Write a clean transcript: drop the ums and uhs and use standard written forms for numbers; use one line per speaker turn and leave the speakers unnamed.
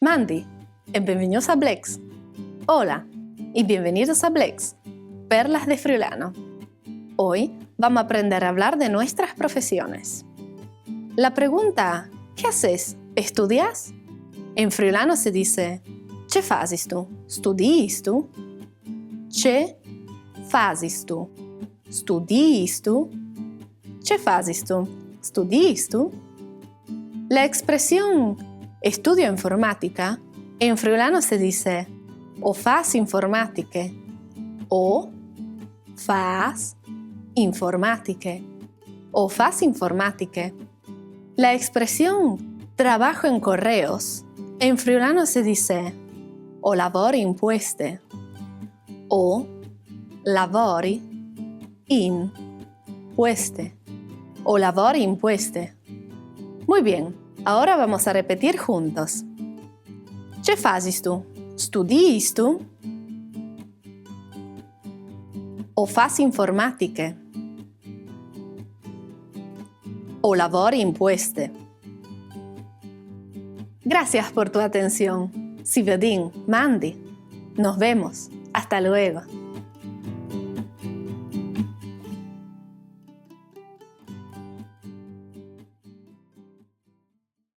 Mandy, e benvenuti a Blex. Hola y bienvenidos a Blex, Perlas de Friulano. Hoy vamos a aprender a hablar de nuestras profesiones. La pregunta, ¿qué haces? ¿Estudias? En friulano se dice, ¿Che fazis tu? ¿Studis tu? Che fazis tu? ¿Studis tu? Che fazis tu? ¿Studis tu? La expresión estudio informática en friulano se dice o fas informatiche o fas informatiche o fas informatiche. La expresión trabajo en correos en friulano se dice o lavori in pueste o lavori in pueste o lavori in pueste. Muy bien, ahora vamos a repetir juntos. Che fazis tu? Studis tu? O fas informatiche? O lavori in pueste? Gracias por tu atención. Si vedin, Mandy. Nos vemos. Hasta luego.